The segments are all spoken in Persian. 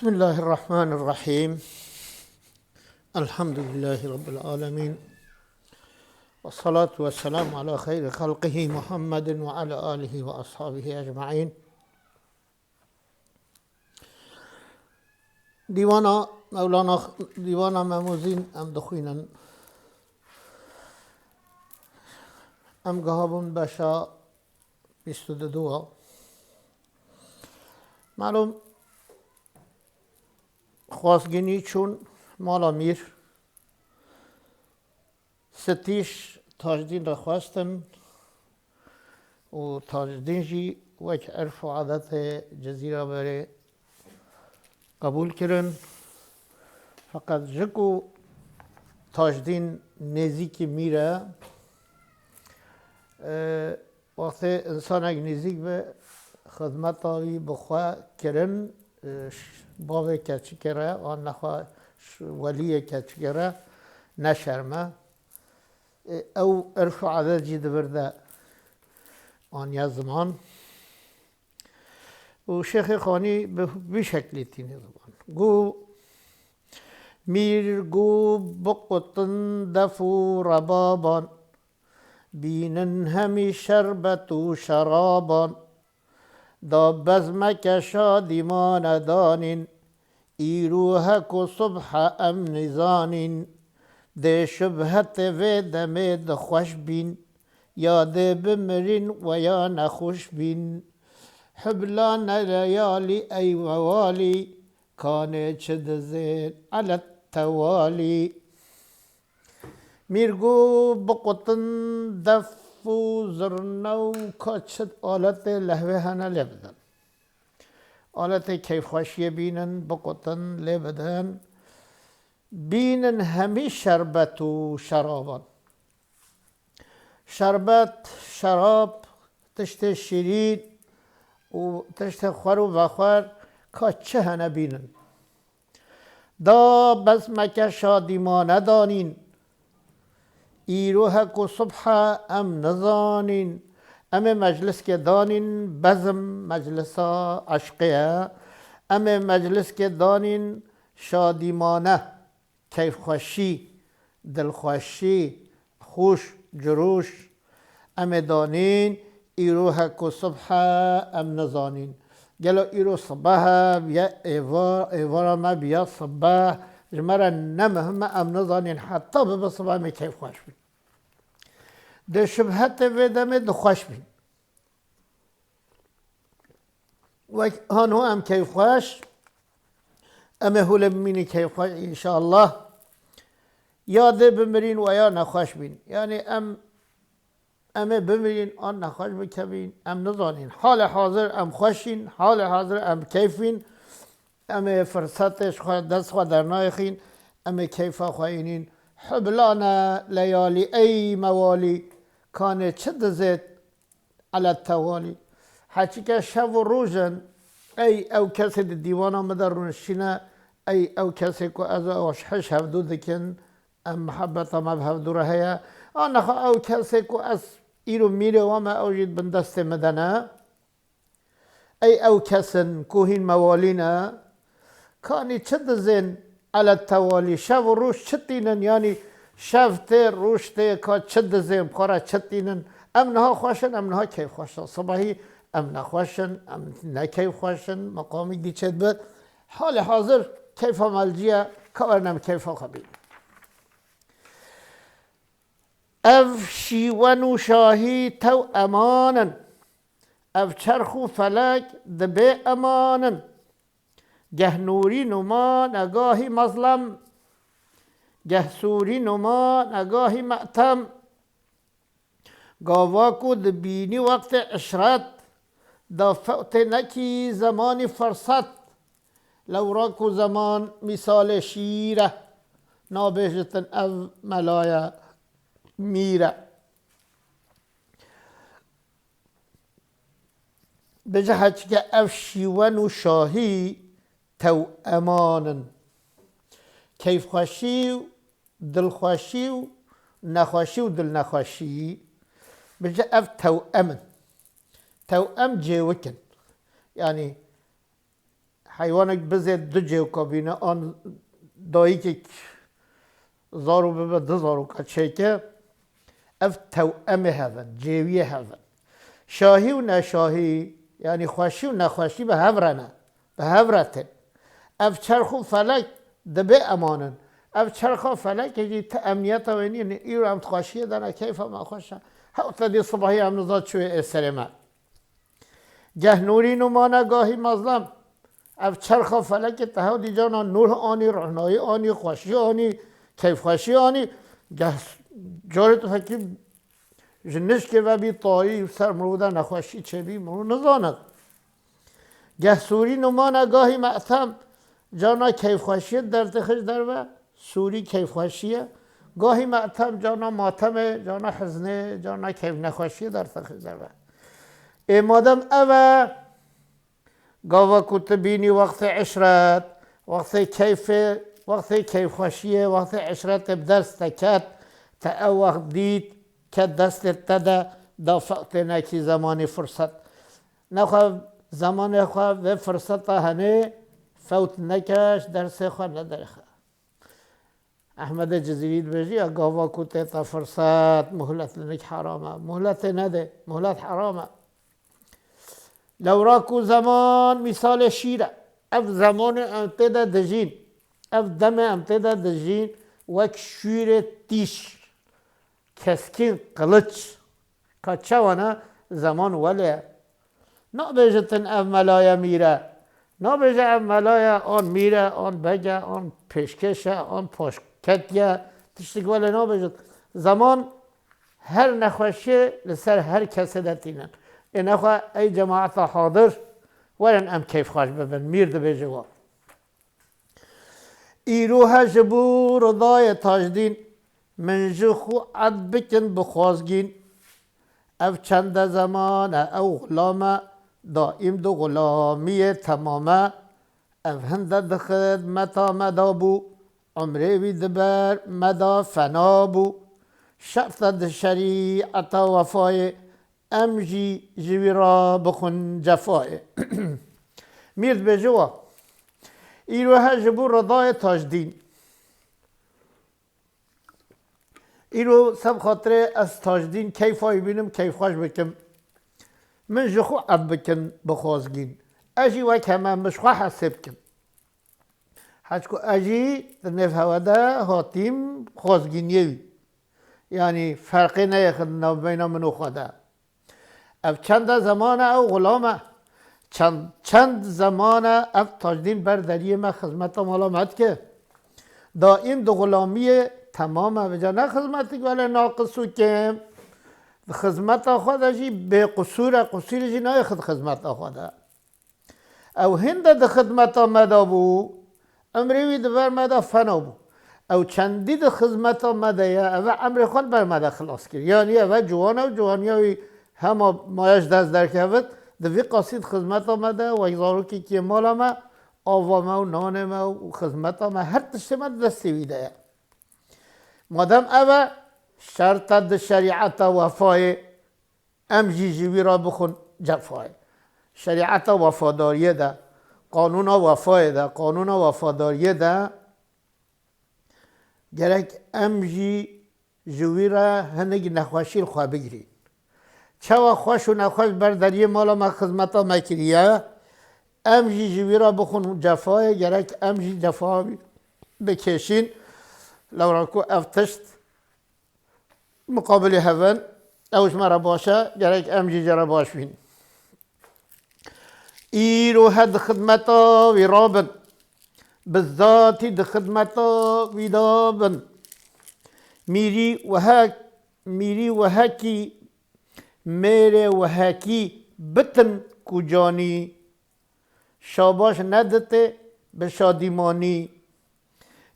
بسم الله الرحمن الرحيم. الحمد لله رب العالمين، والصلاة والسلام على خير خلقه محمد وعلى آله وأصحابه أجمعين. دیوانا مولانا دیوانا مموزین ام دخوینن ام گهابون بشا 22 معلوم خواستگینی چون مالا میر ستیش تاجدین را خواستن و تاجدین جی وک عرف و عادت جزیره بره قبول کردن. فقط جکو تاجدین نزدیک میره وقتی انسان اگه نزدیک به خدمت آوی بخواه کرن باوی که چی کره و نخواه ولیه که چی کره نشرمه او عرف و عادت جی دبرده آنیا زمان و شیخ خانی به شکلی تینی زمان گو میر گو بقطن دفو ربابان بینن همی شربت و شرابان دا بزمک شادیمان دانین ایروهک و صبح ام نزانین ده شبهت و دمید خوش بین یا ده بمرین و یا نخوش بین حبلان لیالی ای موالی کانه چد زین علی التوالی میرگو بقطن دفو زرنو کچد آلت لهوه هنه لبدن آلت کیف خوشی بینن بقطن لبدن بینن همی شربت و شرابان شربت شراب تشت شیرین و تشت خور و بخور کچه هنه بینن دا بزمک شادی ما ندانین ایروهک و صبح ام نزانین ام مجلس که دانین بزم مجلسا عشقیه ام مجلس که دانین شادیمانه کیف خوشی دلخوشی خوش جروش ام دانین ایروهک و صبح ام نزانین گلو ایرو صبح بیا ایوارا ما بیا صبح جمرا نمهم ام نزانین حتی به صبح می کیف خوش بین ده شبهت و دم ده خوش بین و هانو ام کیف خوش ام هول مینی کیف خوش انشاءالله یاده بمرین و یا نخوش بین یعنی ام بمرین آن نخوش بکبین ام نزانین حال حاضر ام خوشین حال حاضر ام کیفین ام فرصتش خواهد دست خواهد در نایخین ام کیفا خواهینین حبلان لیالی ای موالی کانه چه دزید علی التوالی حچی که شب و روزن ای او کسی دیوان آمده رونشینه ای او کسی که از اوشحش هفدو دکن ام محبت ما به هفدو رهیه آن نخواه او کسی که از ایرو میره و ما اوجید بندست مدنه ای او کسن کوهین موالینه کانی چه دزین علی التوالی شب و روز چه تینن یعنی شفت روشت که چه دزین بخوره چه تینن ام نها خوشن ام نها کیف خوشن صبحی ام نخوشن ام نکیف خوشن مقامی دی چه بود حال حاضر کیف ملجیه کورنم کیف خبیر اف شیون و شاهی تو امانن اف چرخ و فلک دبه امانن گه نوری نما نگاهی مظلم گه سوری نما نگاهی معتم گاواکو دبینی وقت عشرت دا فوت نکی زمان فرصت لوراکو زمان مثال شیره نابجتن او ملایا میره بجهد که اف شیون و شاهی تو امانن کیف خوشی و دل خوشی و نخوشی و دل نخوشی بجه اف تو امن تو ام جیوکن یعنی حیوانک بزید دو جو کابینه آن دایی که زارو ببه دو زارو کچه که اف توأمه هفن جیویه هفن شاهی و نشاهی یعنی خوشی و نخوشی به هورنه به هورته اف چرخ و فلک دبه امانن اف چرخ و فلک که امنیت و اینی ایرو هم خوشیه دانه کیف هم خوشه حتی دی صبحی هم نزاد شوی اسرمه گه نوری نمانه گاهی مظلم اف چرخ و فلک تهو دی جانا نور آنی رهنایی آنی خوشی آنی کیف خوشی آنی گه جاری تو فکر جنش که و بی طایی سر مروده نخوشی چه بی مرو نزاند گه سوری نمانه گاهی معتم جانا کیف خوشیه در تخش در و سوری کیف خوشیه گاهی معتم جانا ماتمه جانا حزنه جانا کیف نخوشیه در تخش در و امادم اوه گاوا کتبینی وقت عشرت وقت کیف خوشیه وقت عشرت بدست کت تا او وقت دید که دست تده دا فقط نکی زمانی فرصت نخواه زمان خواه و فرصت هنه فوت نکش درس خواه نداره احمد جزیرید بجی اگاوا کته تا فرصت مهلت لنک حرامه مهلت نده مهلت حرامه لوراکو زمان مثال شیره اف زمان امتده دجین اف دم امتده دجین وک شیر تیش کسکین قلچ کچه ونه زمان وله نبیجتن اف ملایا میره نبیجه اف ملایا آن میره آن بگه آن پیشکشه آن پاشکتیه تشتک وله نبیجت زمان هر نخوشه لسر هر کسی دتینن این اخوه ای جماعت حاضر ولن ام کیف خوش ببن میرد بیجه وا ایروها جبو رضای تاجدین من جخو عد بکن بخوازگین اف چند زمان او غلامه دائم دو غلامی تمامه اف هنده دخد متا مدا بو عمره وی دبر مدا فنا بو شرط ده شریعت وفای امجی جوی را بخون جفای میرد به جوا ایروها جبو رضای تاجدین ایرو سب خاطر از تاجدین کیفای بینم کیف خوش بکم من جخو عد بکن بخوازگین اجی وک همه مشخواه حسب کن حجکو اجی در نف هوده هاتیم خوازگینیوی یعنی فرقی نیخد نو بینا منو خوده اف چند زمانه او غلامه چند زمانه اف تاجدین برداری ما خدمت مالامت که دائم دو غلامی تمامه بجا نه خدمتی که ولی ناقصو که خدمت خود جی به قصور جی نه خدمت خود او هند ده خدمت مدا بو امروی دور مدا فنا بو او چندی ده خدمت مدا یا او امر خود بر مدا خلاص کرد یعنی او جوانه و جوانیوی همه مایش دست در کهود دوی قصید خدمت آمده و ایزارو که مالا ما آوامه و نانمه و خدمت آمده هر تشتمه دستی ویده مادم اوه شرط ده شریعت وفای امجی جوی را بخون جفای شریعت وفاداریه ده قانون وفای ده قانون وفاداریه ده گرک امجی جوی را هنگی نخواشی خواه بگیرید چه و خوش و نخوش برداری مالا ما خدمتا مکریه امجی جوی را بخون جفای گرک امجی جفا بکشین لوراکو افتشت مقابل هون اوش مرا باشه گرک امجی جرا باش بین ایرو هد خدمتا وی رابن بالذاتی ده خدمتا وی دابن میری و هکی میره و هکی بتن کجانی شاباش ندته به شادیمانی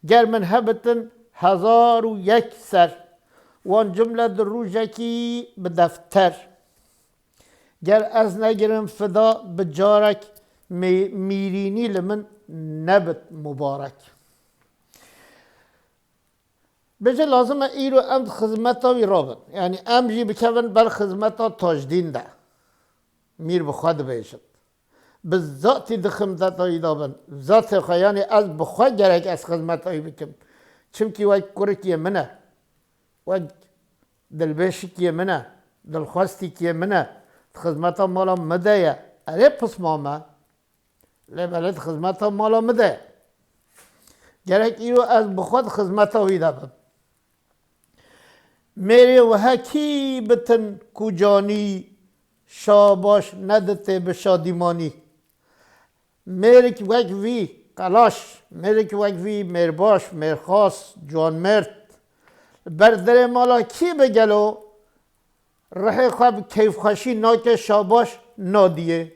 گر من هبتن 1001 سر وان جمله در روژکی به دفتر گر از نگرم فدا به جارک میرینی لمن نبت مبارک بجه لازم ایرو ام خدمتا وی رابن یعنی ام جی بکون بر خدمتا تاجدین ده میر بخواد بیشد به ذاتی ده خدمت هایی دابن ذات خواه یعنی از بخواه گرک از خدمت هایی بکم چمکی وای کرکی منه وای دلبشی که منه دلخواستی که منه خدمت ها مالا مده یا اره پس مامه لیبالت خدمت ها مالا مده گرک ایرو از بخواد خدمت هایی دابن میره و هکی بتن کجانی شاباش ندته به شادیمانی میره که وک وی قلاش میره که وک وی میرباش میرخواست جوان مرد بردر مالا کی بگلو ره خواب کیف خوشی ناک شاباش نادیه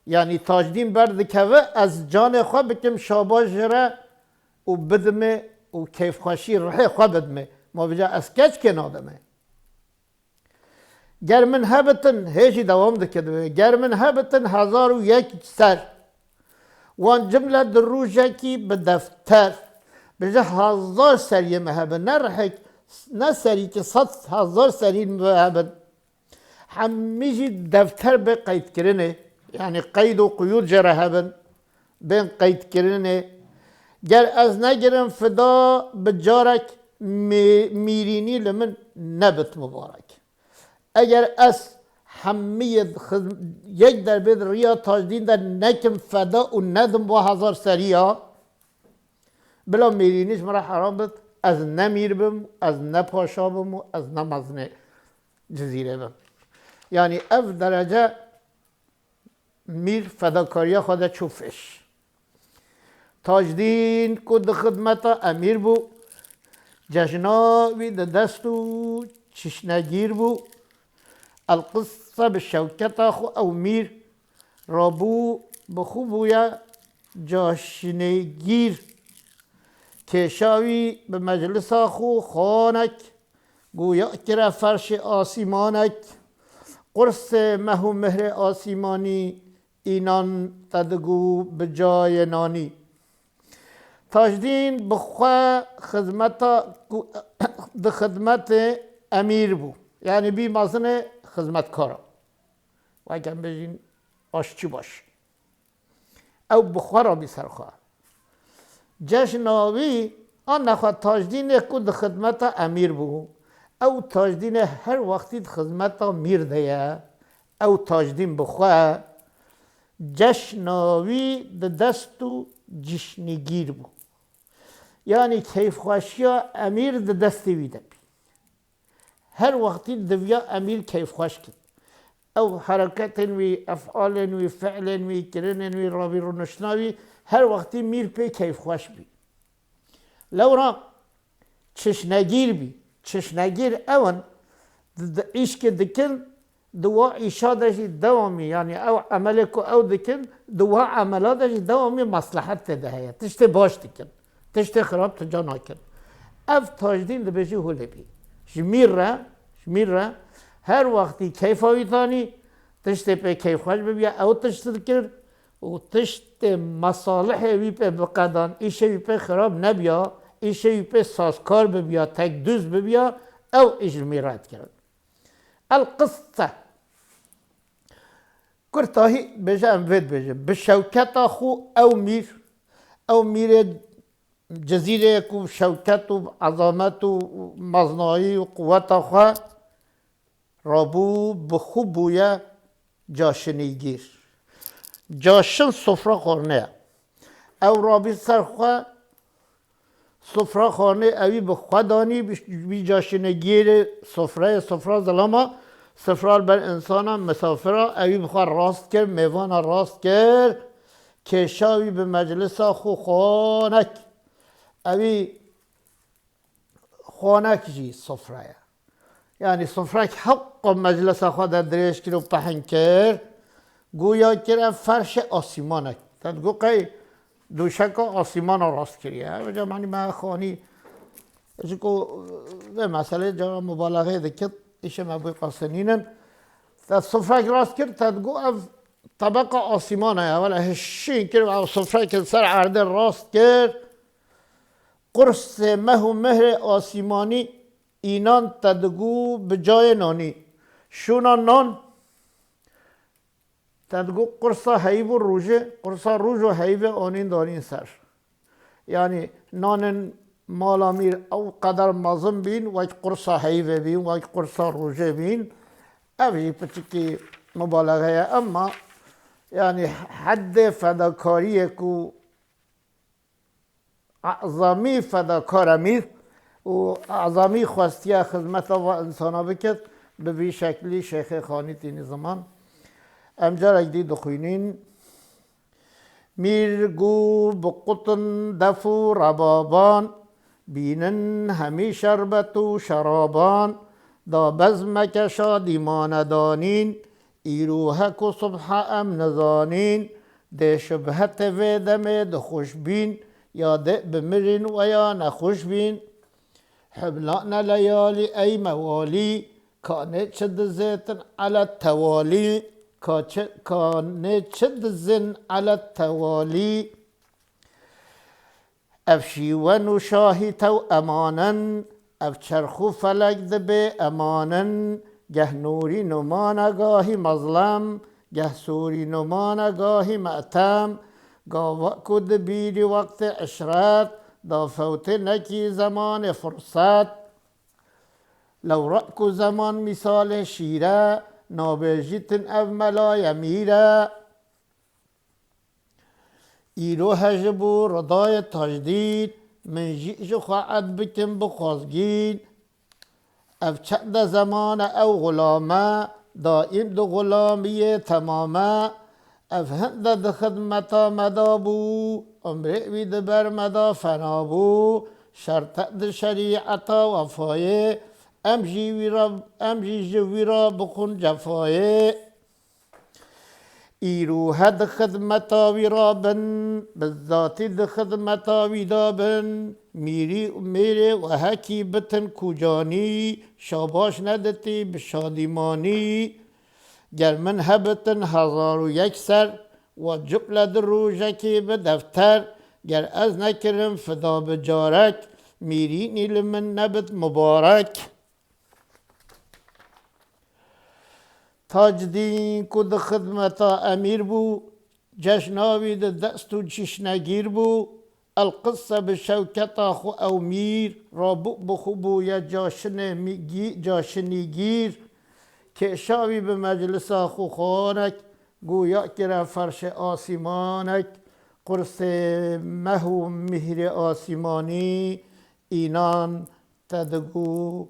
یعنی تاجدین برد که از جان خواب بکم شاباش جره و بدمه و کیف خوشی ره خواب بدمه ما بجا از کچ که نادمه گر من هبتن هیچی دوام دکده گر من هبتن 1001 سر وان جمله در روژه کی به دفتر بجا 1000 سریه مهبه نه سری که 100,000 سری مهبه همیشه دفتر به قید کرنه یعنی قید و قیود جره هبن بین قید کرنه گر از نگرم فدا به جارک میرینی لمن نبت مبارک اگر از همه یک در بید ریا تاجدین در نکم فدا و ندم با 1000 سریا بلا میرینیش مرا حرام بد از نمیر بم از نپاشا بم و از نمازن جزیره بم یعنی اف درجه میر فداکاری خود چوفش تاجدین کد خدمت امیر بو جشناوی دست و چشنگیر بو القصه به شوکت خو او میر رابو بخوبویا جاشنگیر کشاوی به مجلس خو خانک گویا کرا فرش آسیمانک قرص مه و مهر آسیمانی اینان تدگو به جای نانی تاجدین بخواه خدمت امیر بو یعنی بی مازن خدمتکارا و اگر بجین آشچی باش او بخواه را بی سرخواه جشناوی آن نخواه تاجدین کد خدمت امیر بو او تاجدین هر وقتی خدمت میر دیا او تاجدین بخواه جشناوی دست و جشنگیر بو یعنی کیف خوشی امیر دستی ویده بی هر وقتی دویا امیر کیف خوش کد او حرکت وی افعال وی فعل وی کرن وی رابی رو نشناوی هر وقتی میر پی کیف خوش بی لورا چشنگیر بی چشنگیر اون ایش که دکن دوا ایشا داشتی دوامی یعنی او عمل کو او دکن دوا عملات داشتی دوامی مصلحت ده هیا تشت باش دکن تشت خراب تجا نکن اف تاجدین دبیجی هوله بی شمیر را هر وقتی کیفاوی تانی تشت پی کیف خوش ببیا او تشت دکر و تشت مصالح وی پی بقدان ایشه وی پی خراب نبیا ایشه وی پی سازکار ببیا تک دوز ببیا او ایش میرات کرد القصه کرتاهی بجا اموید بجا به شوکت خو او میر جزیره کو شوکت و عظمت و مزنایی و قوت خو رابو بخوب بویا جاشنیگیر جاشن سفره خورنه او رابی سرخوا سفره خورنه اوی بخودانی بی جاشنگیر سفره ظلمه سفره بر انسان مسافره اوی بخواه راست کرد میوان راست کرد کشاوی به مجلس خو خانک اوی خانک جی سفره یعنی سفره حق مجلس خود دریش کرد و پهن کرد گویا کرد فرش آسیمانک تدگو قی دوشک آسیمان راست کریه بجا معنی ما خانی اشکو به مسئله جا مبالغه دکت ایشه مبوی قاسنینن تا سفره راست کرد تدگو اف طبق آسیمانه اولا هشین کرد و سفره که سر عرده راست کرد قرص مه و مهر آسیمانی اینان تدگو به جای نانی شونا نان تدگو قرصا هیو و روژه قرصا روژ و هیو آنین دارین سر یعنی نان مالا میر او قدر مازم بین و قرصا هیو بین و قرصا روژه بین اوی پچکی مبالغه اما یعنی حد فداکاری کو اعظامی فداکار امیر و اعظامی خواستیا خدمت و انسانا بکد به وی شکلی شیخ خانی تین زمان امجا رگدی دخوینین میر گو بقطن دفو ربابان بینن همی شربت و شرابان دا بزمک شادیمان دانین ایروهک و صبح ام نزانین ده شبهت و دمه ده خوشبین یا ده بمرین و یا نخوش بین حبلان لیالی ای موالی کانه چد زیتن علی التوالی کانه چد زن علی التوالی افشیون و شاهی تو امانن اف چرخو فلک ده به امانن گه نوری نمان گاهی مظلم گه سوری نمان گاهی معتم گاه کد بیری وقت عشرت دا فوت نکی زمان فرصت لو رأکو زمان مثال شیره نابجیتن او ملای میره ایرو هجبو ردای تجدید من جیج خواهد بکن بخوازگید اف چند زمان او غلامه دائم دو غلامی تمامه اف هند ده خدمتا مدا بو عمره وید بر مدا فنا بو شرط ده شریعتا وفایه امجی جوی را بخون جفایه ایروه ده خدمتا وی رابن بالذاتی ده خدمتا وی دابن میری و هکی بتن کجانی شاباش ندتی بشادیمانی گر من هبتن 1001 سر و جبل در روژکی به دفتر گر از نکرم فدا بجارک میری نیل من نبت مبارک تاجدین کو ده خدمتا امیر بو جشناوی ده دستو چشنگیر بو القصه به شوکتا خو او میر رابو بخوبو یا جاشنیگیر که شاوی به مجلسا خو خانک گویا کرا فرش آسیمانک قرص مهو مهر آسیمانی اینان تدگو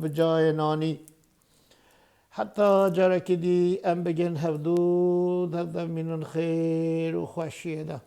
بجای نانی حتی جرا که دی ام بگن هفدو منن خیر و خوشیه ده